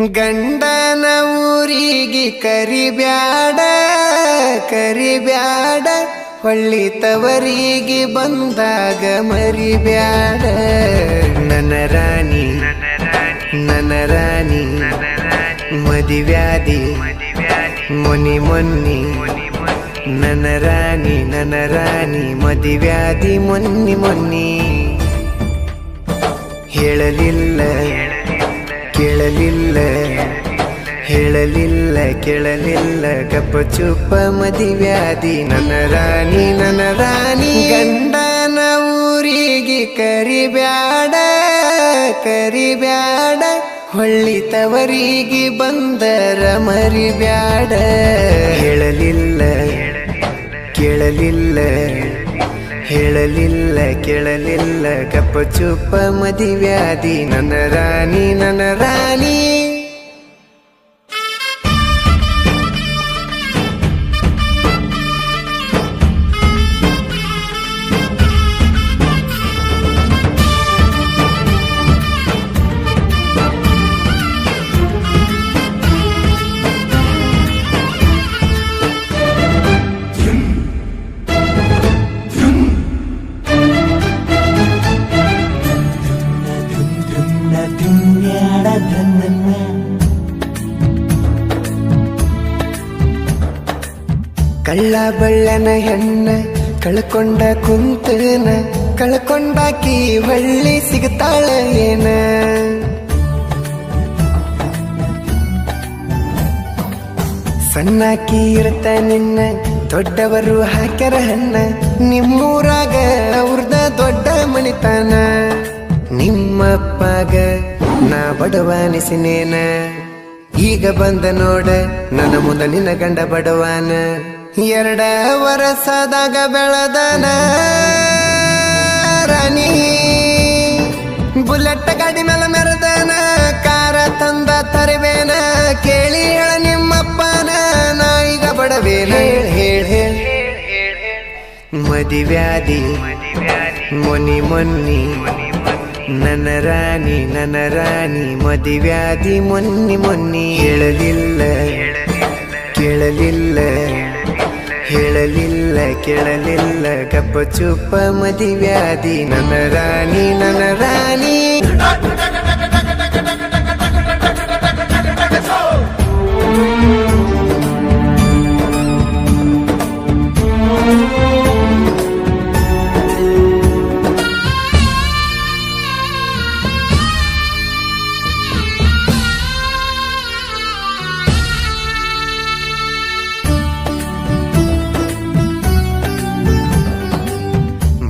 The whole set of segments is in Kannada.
ಗಂಡನ ಊರಿಗೆ ಕರಿಬ್ಯಾಡ ಕರಿಬ್ಯಾಡ, ಹೊಳ್ಳಿ ತವರಿಗೆ ಬಂದಾಗ ಮರಿಬ್ಯಾಡ. ನನ್ನ ರಾಣಿ ನನ್ನ ರಾಣಿ ಮದಿವ್ಯಾದಿ ಮೊನ್ನಿ ಮೊನ್ನಿ. ನನ್ನ ರಾಣಿ ಮದಿವ್ಯಾದಿ ಮೊನ್ನಿ ಮೊನ್ನಿ. ಹೇಳಲಿಲ್ಲ ಕೇಳಲಿಲ್ಲ ಹೇಳಲಿಲ್ಲ ಕೇಳಲಿಲ್ಲ ಗಪ್ಪ ಚುಪ್ಪ ಮದಿವ್ಯಾದಿ. ನನ್ನ ರಾಣಿ ಗಂಡನ ಊರಿಗೆ ಕರಿಬ್ಯಾಡ ಕರಿಬ್ಯಾಡ, ಹೊಳ್ಳಿ ತವರಿಗೆ ಬಂದರ ಮರಿಬ್ಯಾಡ. ಹೇಳಲಿಲ್ಲ ಕೇಳಲಿಲ್ಲ ಹೇಳಲಿಲ್ಲ ಕೇಳಲಿಲ್ಲ ಗಪ್ಪ ಚುಪ್ಪ ಮದಿವ್ಯಾದಿ. ನನ್ನ ರಾಣಿ ಕಳ್ಳ ಬಳ್ಳನ ಹೆಣ್ಣ ಕಳ್ಕೊಂಡ ಕುಂತನ, ಕಳ್ಕೊಂಡಾಕಿ ಹೊಳ್ಳಿ ಸಿಗ್ತಾಳ ಏನ. ಸಣ್ಣಾಕಿ ಇರ್ತ ನಿನ್ನ ದೊಡ್ಡವರು ಹಾಕ್ಯಾರ ಹಣ್ಣ, ನಿಮ್ಮೂರಾಗ ಅವ್ರದ ದೊಡ್ಡ ಮಣಿತಾನ. ನಿಮ್ಮಪ್ಪಗ ನಾ ಬಡವಾನಿಸಿನೇನ, ಈಗ ಬಂದ ನೋಡ ನನ್ನ ಮುಂದ ನಿನ್ನ ಗಂಡ ಬಡವಾನ. 2 ವರ್ಷದಾಗ ಬೆಳದನ ರಾಣಿ, ಬುಲೆಟ್ ಗಾಡಿ ಮೇಲೆ ಮೆರೆದನ, ಕಾರ ತಂದ ತರುವೇನ. ಕೇಳಿ ಹೇಳ ನಿಮ್ಮಪ್ಪನ ನಾ ಈಗ ಬಡವೇನ. ಹೇಳ ಮದಿವ್ಯಾದಿ ಮೊನ್ನಿ ಮೊನ್ನಿ. ನನ್ನ ರಾಣಿ ಮದಿವ್ಯಾದಿ ಮೊನ್ನಿ ಮೊನ್ನಿ. ಹೇಳಲಿಲ್ಲ ಕೇಳಲಿಲ್ಲ ಹೇಳಲಿಲ್ಲ ಕೇಳಲಿಲ್ಲ ಗಪ್ಪ ಚುಪ್ಪ ಮದಿವ್ಯಾದಿ. ನನ್ನ ರಾಣಿ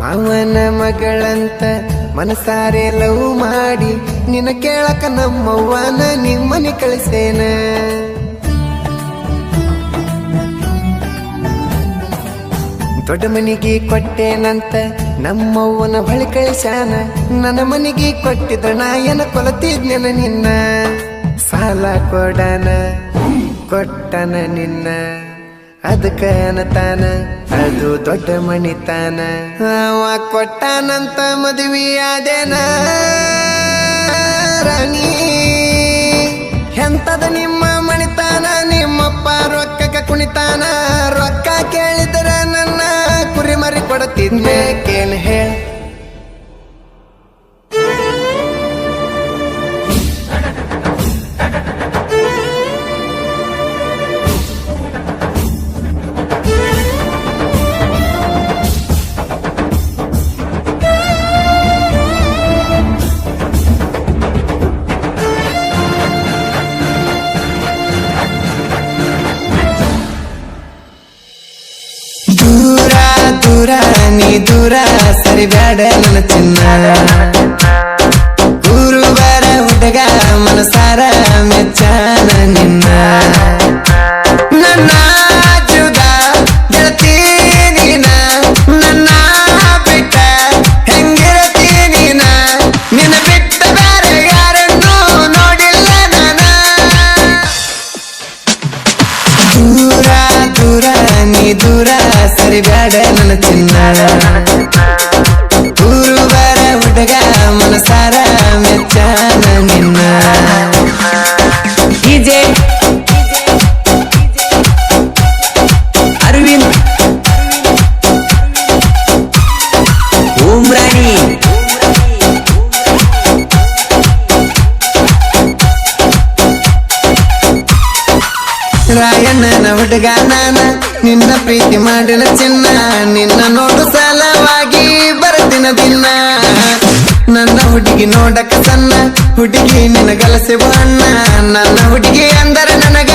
ಮಾವನ ಮಗಳಂತ ಮನಸಾರೆ ಲವ್ ಮಾಡಿ, ನಿನ್ನ ಕೇಳಕ ನಮ್ಮವ್ವನ ನಿಮ್ಮನೆ ಕಳಿಸೇನ. ದೊಡ್ಡ ಮನಿಗೆ ಕೊಟ್ಟೇನಂತ ನಮ್ಮವ್ವನ ಬಳಿ ಕಳಿಸ್ಯಾನ, ನನ್ನ ಮನಿಗೆ ಕೊಟ್ಟಿದ್ದ ನಾಯನ ಕೊಲತಿದ್ನೆನ ನಿನ್ನ. ಸಾಲ ಕೊಟ್ಟನ ನಿನ್ನ, ಅದಕ್ಕ ಅನ್ನತಾನ ಅದು ದೊಡ್ಡ ಮಣಿತಾನ. ಅವ ಕೊಟ್ಟಾನಂತ ಮದುವೆ ಆದೇನ ರಾಣಿ. ಎಂತದ ನಿಮ್ಮ ಮಣಿತಾನ, ನಿಮ್ಮಪ್ಪ ರೊಕ್ಕಕ್ಕೆ ಕುಣಿತಾನ. ರೊಕ್ಕ ಕೇಳಿದ್ರ ನನ್ನ ಕುರಿ ಮರಿ ಕೊಡತಿದ್ಬೇಕೇನು ಹೇಳ. ದೂರ ಸರಿಬ್ಯಾಡ ನನ್ನ ಚಿನ್ನ. ಊರು ಬರ ಹುಡುಗ ಮನಸಾರ ಮೆಚ್ಚಾನ ನಿನ್ನ. ನನ್ನ ಜುದ ಗೆಳತಿ ನೀನ, ನನ್ನ ಬಿಟ್ಟ ಹೆಂಗಿರತಿ ನೀನ. ನಿನ್ನ ಬಿಟ್ಟ ಬೇರೆ ಯಾರನ್ನು ನೋಡಿಲ್ಲ ನಾನ. ದೂರ ಸರಿಬ್ಯಾಡ ನನ್ನ ಚಿನ್ನ. ಊರು ಬರ ಹುಡುಗ ಮನಸಾರ ಮೆಚ್ಚಾನ ನಿನ್ನ. ಹುಡುಗ ನಾನ ನಿನ್ನ ಪ್ರೀತಿ ಮಾಡಿನ ಚಿನ್ನ ನಿನ್ನ ನೋಡು ಸಲವಾಗಿ ಬರ್ತಿನ ದಿನ ನನ್ನ ಹುಡುಗಿ ನೋಡಕ ಸಣ್ಣ ಹುಡುಗಿ ನಿನಗಲಸೆ ಬಣ್ಣ ನನ್ನ ಹುಡುಗಿ ಅಂದರೆ ನನಗ